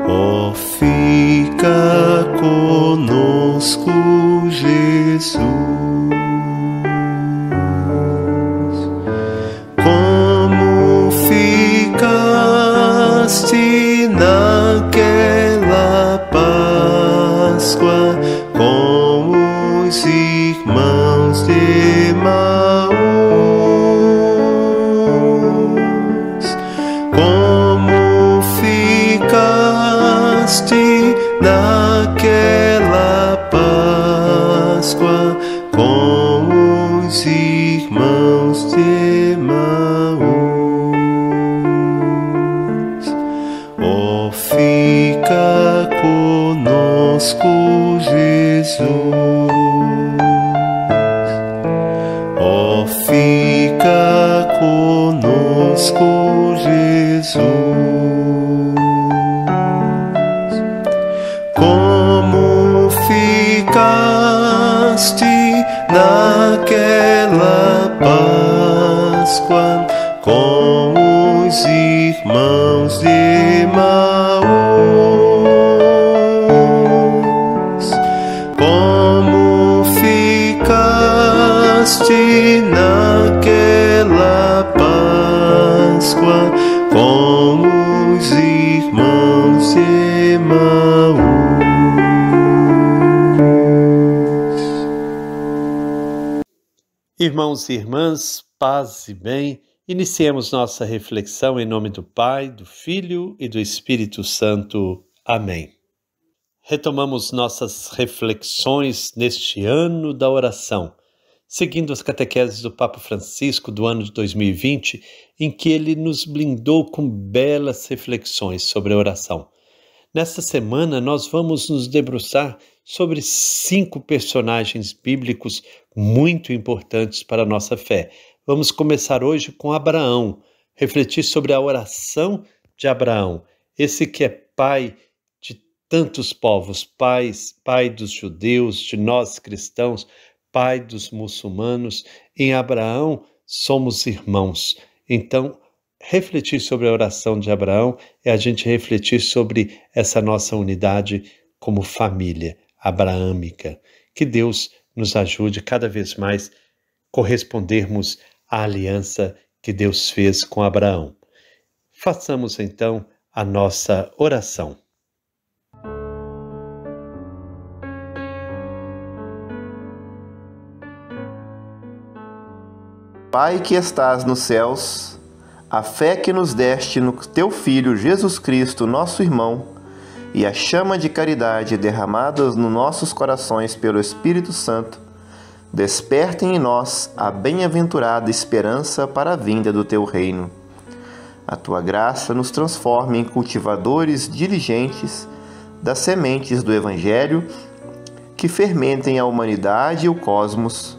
Oh, fica conosco, Jesus. Como ficaste naquela Páscoa com os irmãos de Emaús, como ficaste naquela Páscoa com os irmãos de Emaús. Oh, fica conosco, Jesus. Oh, fica conosco, Jesus. Como ficaste naquela Páscoa com os irmãos de Emaús, como ficaste naquela Páscoa com os irmãos de Emaús. Irmãos e irmãs, paz e bem, iniciemos nossa reflexão em nome do Pai, do Filho e do Espírito Santo. Amém. Retomamos nossas reflexões neste ano da oração, seguindo as catequeses do Papa Francisco do ano de 2020, em que ele nos blindou com belas reflexões sobre a oração. Nesta semana, nós vamos nos debruçar sobre 5 personagens bíblicos muito importantes para a nossa fé. Vamos começar hoje com Abraão, refletir sobre a oração de Abraão, esse que é pai de tantos povos, pai dos judeus, de nós cristãos, pai dos muçulmanos. Em Abraão somos irmãos. Então, refletir sobre a oração de Abraão é a gente refletir sobre essa nossa unidade como família abraâmica. Que Deus nos ajude cada vez mais a correspondermos à aliança que Deus fez com Abraão. Façamos então a nossa oração. Pai que estás nos céus, a fé que nos deste no teu Filho Jesus Cristo, nosso irmão, e a chama de caridade derramadas nos nossos corações pelo Espírito Santo, despertem em nós a bem-aventurada esperança para a vinda do teu reino. A tua graça nos transforme em cultivadores diligentes das sementes do Evangelho que fermentem a humanidade e o cosmos,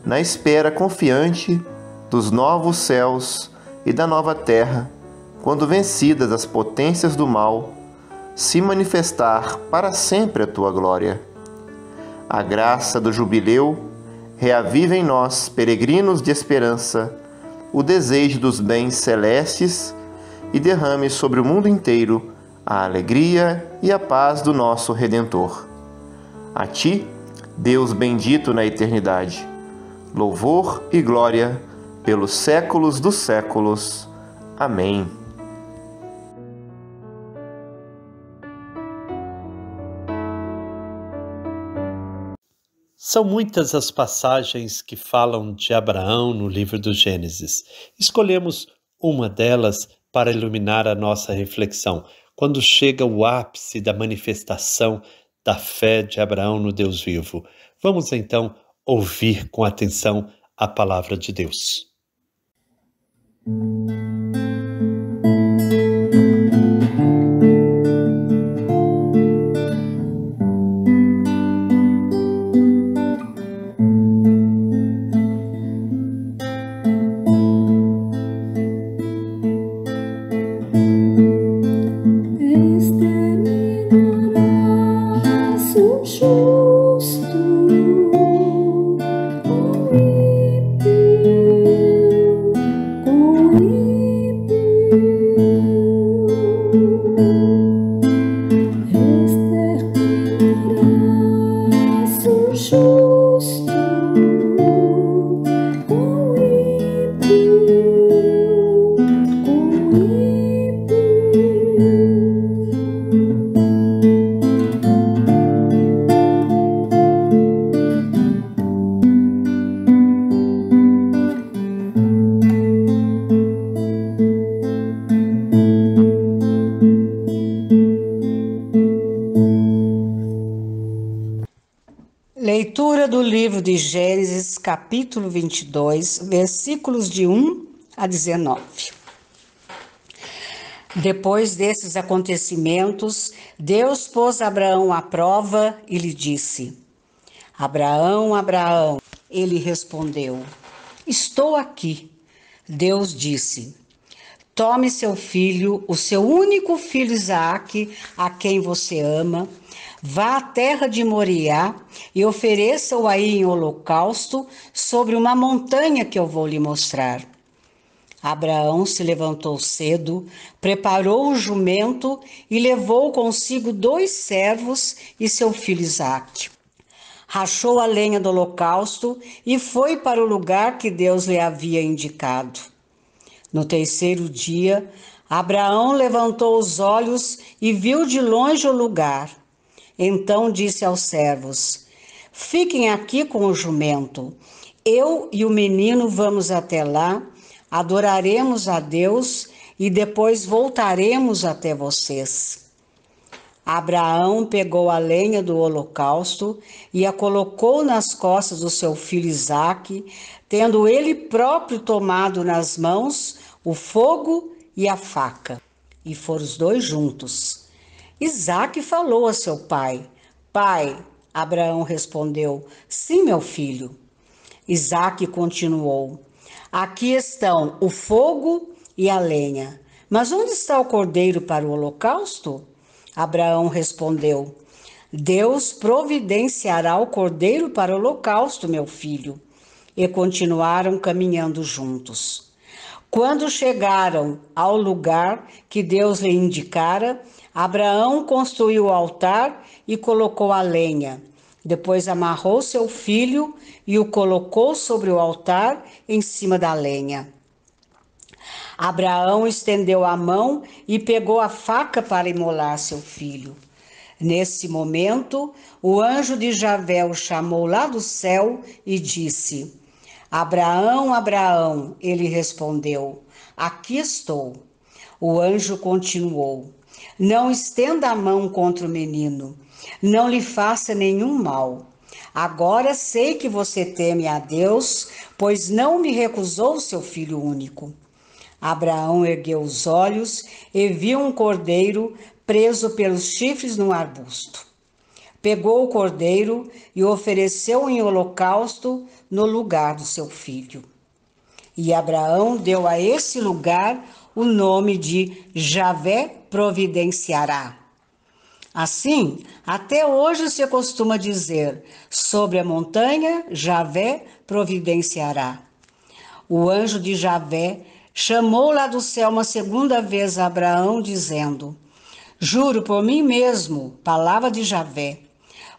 na espera confiante dos novos céus e da nova terra, quando vencidas as potências do mal, se manifestar para sempre a tua glória. A graça do jubileu reaviva em nós, peregrinos de esperança, o desejo dos bens celestes e derrame sobre o mundo inteiro a alegria e a paz do nosso Redentor. A ti, Deus bendito na eternidade, louvor e glória pelos séculos dos séculos. Amém. São muitas as passagens que falam de Abraão no livro do Gênesis. Escolhemos uma delas para iluminar a nossa reflexão, quando chega o ápice da manifestação da fé de Abraão no Deus vivo. Vamos então ouvir com atenção a palavra de Deus. Justo, com livro de Gênesis, capítulo 22, versículos de 1 a 19. Depois desses acontecimentos, Deus pôs Abraão à prova e lhe disse: Abraão, Abraão. Ele respondeu: Estou aqui. Deus disse: Tome seu filho, o seu único filho Isaque, a quem você ama, vá à terra de Moriá e ofereça-o aí em holocausto sobre uma montanha que eu vou lhe mostrar. Abraão se levantou cedo, preparou o jumento e levou consigo 2 servos e seu filho Isaque. Rachou a lenha do holocausto e foi para o lugar que Deus lhe havia indicado. No 3º dia, Abraão levantou os olhos e viu de longe o lugar. Então disse aos servos: Fiquem aqui com o jumento. Eu e o menino vamos até lá, adoraremos a Deus e depois voltaremos até vocês. Abraão pegou a lenha do holocausto e a colocou nas costas do seu filho Isaque, tendo ele próprio tomado nas mãos o fogo e a faca. E foram os 2 juntos. Isaque falou a seu pai: Pai. Abraão respondeu: Sim, meu filho. Isaque continuou: Aqui estão o fogo e a lenha. Mas onde está o cordeiro para o holocausto? Abraão respondeu: Deus providenciará o cordeiro para o holocausto, meu filho. E continuaram caminhando juntos. Quando chegaram ao lugar que Deus lhe indicara, Abraão construiu o altar e colocou a lenha. Depois amarrou seu filho e o colocou sobre o altar em cima da lenha. Abraão estendeu a mão e pegou a faca para imolar seu filho. Nesse momento, o anjo de Javé o chamou lá do céu e disse: Abraão, Abraão. Ele respondeu: Aqui estou. O anjo continuou: Não estenda a mão contra o menino, não lhe faça nenhum mal. Agora sei que você teme a Deus, pois não me recusou seu filho único. Abraão ergueu os olhos e viu um cordeiro preso pelos chifres num arbusto. Pegou o cordeiro e o ofereceu em holocausto no lugar do seu filho. E Abraão deu a esse lugar o nome de Javé providenciará. Assim, até hoje se costuma dizer: sobre a montanha Javé providenciará. O anjo de Javé chamou lá do céu uma segunda vez a Abraão, dizendo: Juro por mim mesmo, palavra de Javé,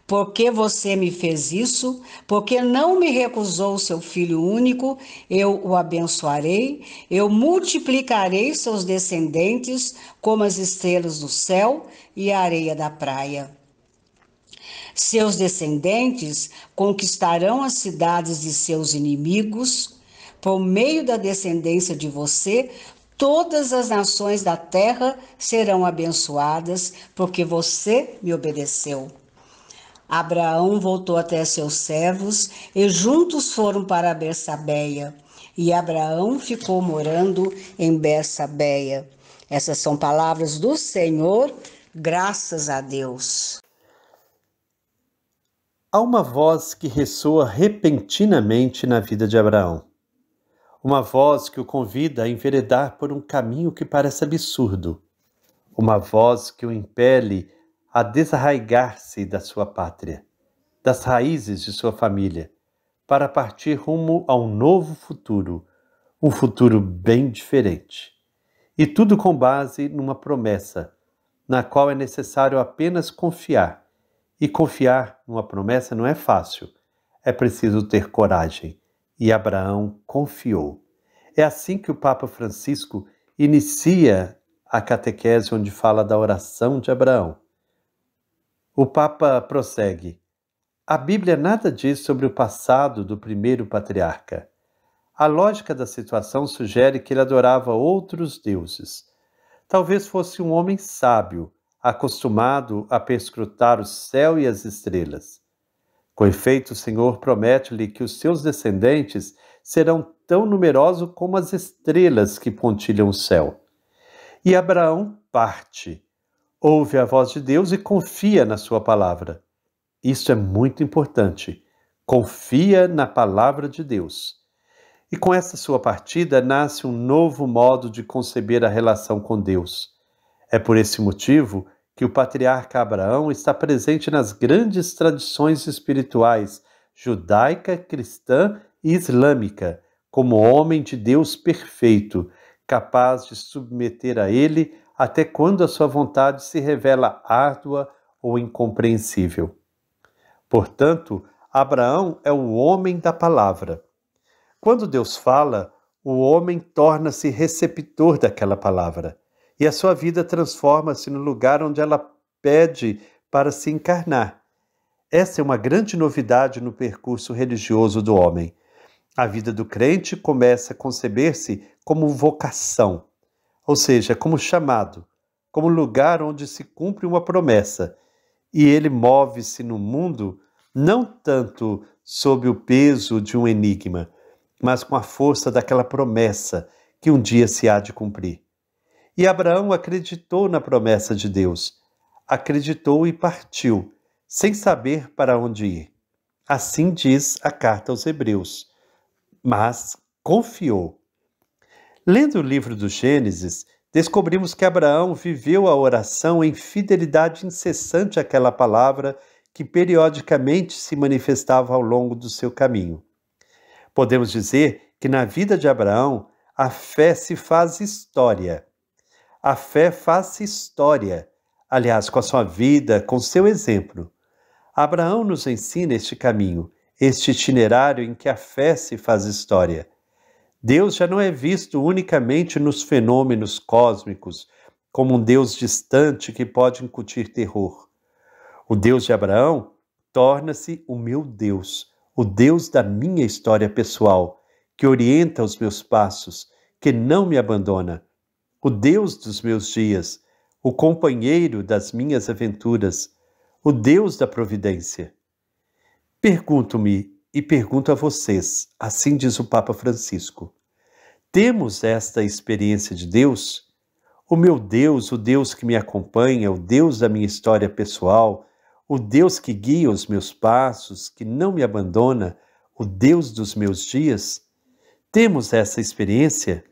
porque você me fez isso, porque não me recusou seu filho único, eu o abençoarei, eu multiplicarei seus descendentes como as estrelas do céu e a areia da praia. Seus descendentes conquistarão as cidades de seus inimigos. Por meio da descendência de você, todas as nações da terra serão abençoadas, porque você me obedeceu. Abraão voltou até seus servos e juntos foram para Bersabeia. E Abraão ficou morando em Bersabeia. Essas são palavras do Senhor, graças a Deus. Há uma voz que ressoa repentinamente na vida de Abraão. Uma voz que o convida a enveredar por um caminho que parece absurdo. Uma voz que o impele a desarraigar-se da sua pátria, das raízes de sua família, para partir rumo a um novo futuro, um futuro bem diferente. E tudo com base numa promessa, na qual é necessário apenas confiar. E confiar numa promessa não é fácil, é preciso ter coragem. E Abraão confiou. É assim que o Papa Francisco inicia a catequese onde fala da oração de Abraão. O Papa prossegue: a Bíblia nada diz sobre o passado do primeiro patriarca. A lógica da situação sugere que ele adorava outros deuses. Talvez fosse um homem sábio, acostumado a perscrutar o céu e as estrelas. Com efeito, o Senhor promete-lhe que os seus descendentes serão tão numerosos como as estrelas que pontilham o céu. E Abraão parte, ouve a voz de Deus e confia na sua palavra. Isso é muito importante. Confia na palavra de Deus. E com essa sua partida nasce um novo modo de conceber a relação com Deus. É por esse motivo que o patriarca Abraão está presente nas grandes tradições espirituais judaica, cristã e islâmica, como homem de Deus perfeito, capaz de submeter a ele até quando a sua vontade se revela árdua ou incompreensível. Portanto, Abraão é o homem da palavra. Quando Deus fala, o homem torna-se receptor daquela palavra. E a sua vida transforma-se no lugar onde ela pede para se encarnar. Essa é uma grande novidade no percurso religioso do homem. A vida do crente começa a conceber-se como vocação, ou seja, como chamado, como lugar onde se cumpre uma promessa. E ele move-se no mundo não tanto sob o peso de um enigma, mas com a força daquela promessa que um dia se há de cumprir. E Abraão acreditou na promessa de Deus, acreditou e partiu, sem saber para onde ir. Assim diz a carta aos Hebreus, mas confiou. Lendo o livro do Gênesis, descobrimos que Abraão viveu a oração em fidelidade incessante àquela palavra que periodicamente se manifestava ao longo do seu caminho. Podemos dizer que na vida de Abraão, a fé se faz história. A fé faz história, aliás, com a sua vida, com seu exemplo. Abraão nos ensina este caminho, este itinerário em que a fé se faz história. Deus já não é visto unicamente nos fenômenos cósmicos, como um Deus distante que pode incutir terror. O Deus de Abraão torna-se o meu Deus, o Deus da minha história pessoal, que orienta os meus passos, que não me abandona. O Deus dos meus dias, o companheiro das minhas aventuras, o Deus da providência. Pergunto-me e pergunto a vocês, assim diz o Papa Francisco, temos esta experiência de Deus? O meu Deus, o Deus que me acompanha, o Deus da minha história pessoal, o Deus que guia os meus passos, que não me abandona, o Deus dos meus dias? Temos essa experiência?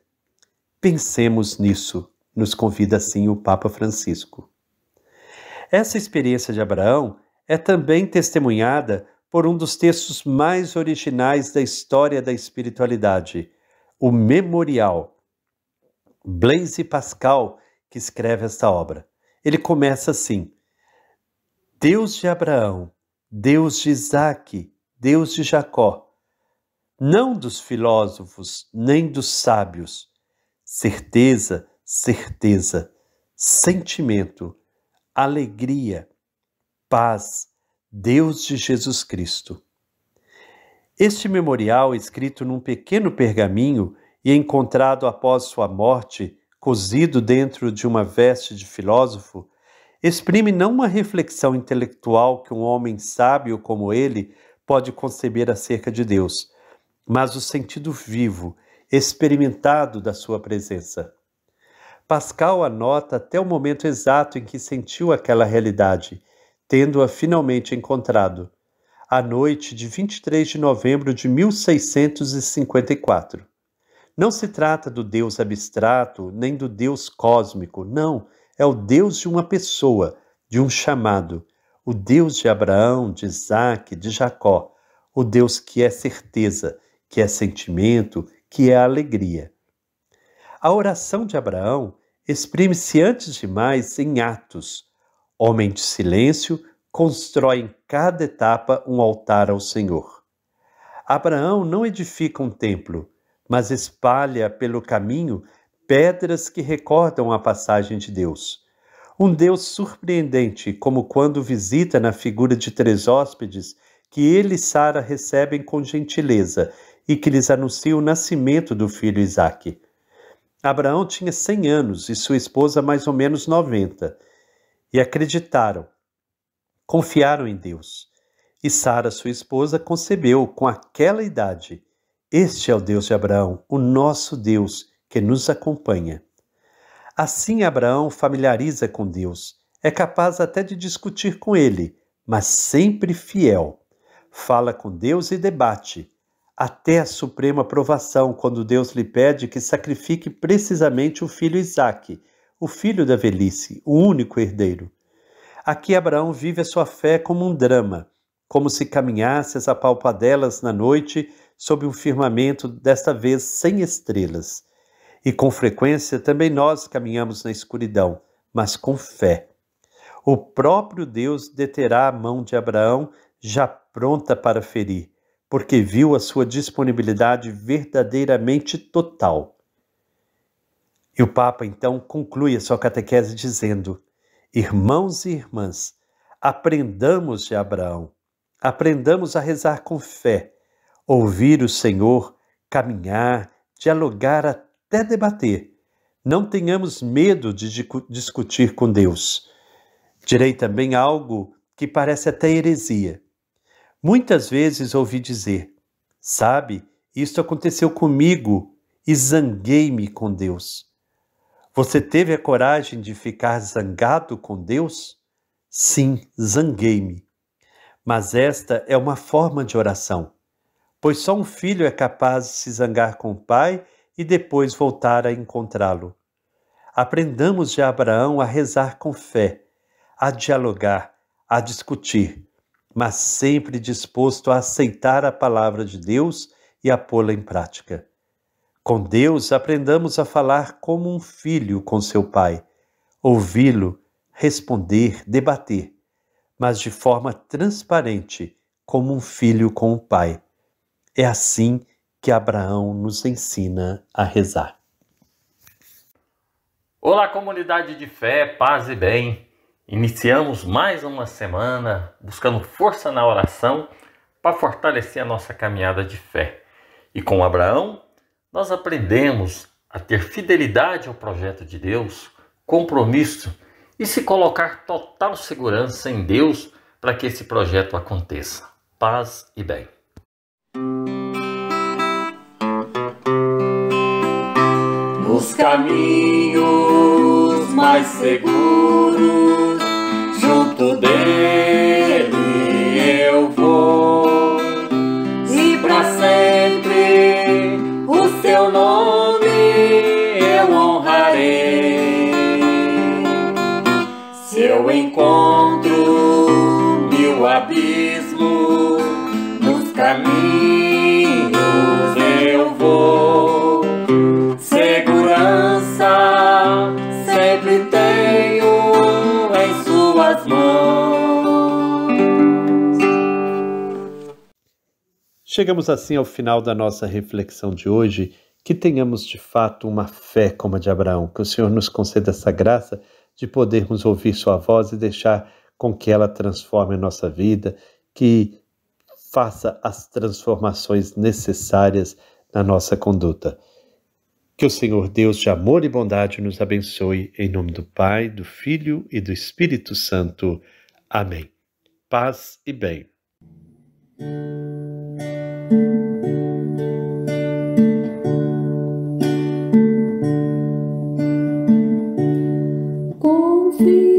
Pensemos nisso, nos convida assim o Papa Francisco. Essa experiência de Abraão é também testemunhada por um dos textos mais originais da história da espiritualidade, o Memorial. Blaise Pascal, que escreve esta obra. Ele começa assim: Deus de Abraão, Deus de Isaque, Deus de Jacó, não dos filósofos nem dos sábios, certeza, certeza, sentimento, alegria, paz, Deus de Jesus Cristo. Este memorial, escrito num pequeno pergaminho e encontrado após sua morte, cozido dentro de uma veste de filósofo, exprime não uma reflexão intelectual que um homem sábio como ele pode conceber acerca de Deus, mas o sentido vivo, experimentado da sua presença. Pascal anota até o momento exato em que sentiu aquela realidade, tendo-a finalmente encontrado, a noite de 23 de novembro de 1654. Não se trata do Deus abstrato, nem do Deus cósmico, não, é o Deus de uma pessoa, de um chamado, o Deus de Abraão, de Isaque, de Jacó, o Deus que é certeza, que é sentimento, que é alegria. A oração de Abraão exprime-se antes de mais em atos. Homem de silêncio, constrói em cada etapa um altar ao Senhor. Abraão não edifica um templo, mas espalha pelo caminho pedras que recordam a passagem de Deus. Um Deus surpreendente, como quando visita na figura de 3 hóspedes que ele e Sara recebem com gentileza e que lhes anuncia o nascimento do filho Isaque. Abraão tinha 100 anos e sua esposa mais ou menos 90, e acreditaram, confiaram em Deus. E Sara, sua esposa, concebeu com aquela idade. Este é o Deus de Abraão, o nosso Deus, que nos acompanha. Assim Abraão familiariza com Deus, é capaz até de discutir com ele, mas sempre fiel. Fala com Deus e debate, até a suprema provação, quando Deus lhe pede que sacrifique precisamente o filho Isaque, o filho da velhice, o único herdeiro. Aqui Abraão vive a sua fé como um drama, como se caminhasse às apalpadelas na noite sob um firmamento, desta vez sem estrelas. E com frequência também nós caminhamos na escuridão, mas com fé. O próprio Deus deterá a mão de Abraão, já pronta para ferir, porque viu a sua disponibilidade verdadeiramente total. E o Papa então conclui a sua catequese dizendo: irmãos e irmãs, aprendamos de Abraão, aprendamos a rezar com fé, ouvir o Senhor, caminhar, dialogar até debater. Não tenhamos medo de discutir com Deus. Direi também algo que parece até heresia. Muitas vezes ouvi dizer: sabe, isto aconteceu comigo e zanguei-me com Deus. Você teve a coragem de ficar zangado com Deus? Sim, zanguei-me. Mas esta é uma forma de oração, pois só um filho é capaz de se zangar com o pai e depois voltar a encontrá-lo. Aprendamos de Abraão a rezar com fé, a dialogar, a discutir, mas sempre disposto a aceitar a palavra de Deus e a pô-la em prática. Com Deus, aprendamos a falar como um filho com seu pai, ouvi-lo, responder, debater, mas de forma transparente, como um filho com o pai. É assim que Abraão nos ensina a rezar. Olá, comunidade de fé, paz e bem. Iniciamos mais uma semana buscando força na oração para fortalecer a nossa caminhada de fé. E com Abraão, nós aprendemos a ter fidelidade ao projeto de Deus, compromisso e se colocar total segurança em Deus para que esse projeto aconteça. Paz e bem. Os caminhos mais seguros, junto dele eu vou, e para sempre o seu nome eu honrarei. Se eu encontro mil abismos, nos caminhos eu vou. Segurança sempre tenho em suas mãos. Chegamos assim ao final da nossa reflexão de hoje. Que tenhamos de fato uma fé como a de Abraão, que o Senhor nos conceda essa graça de podermos ouvir sua voz e deixar com que ela transforme a nossa vida, que faça as transformações necessárias na nossa conduta. Que o Senhor Deus de amor e bondade nos abençoe, em nome do Pai, do Filho e do Espírito Santo. Amém. Paz e bem. Confio.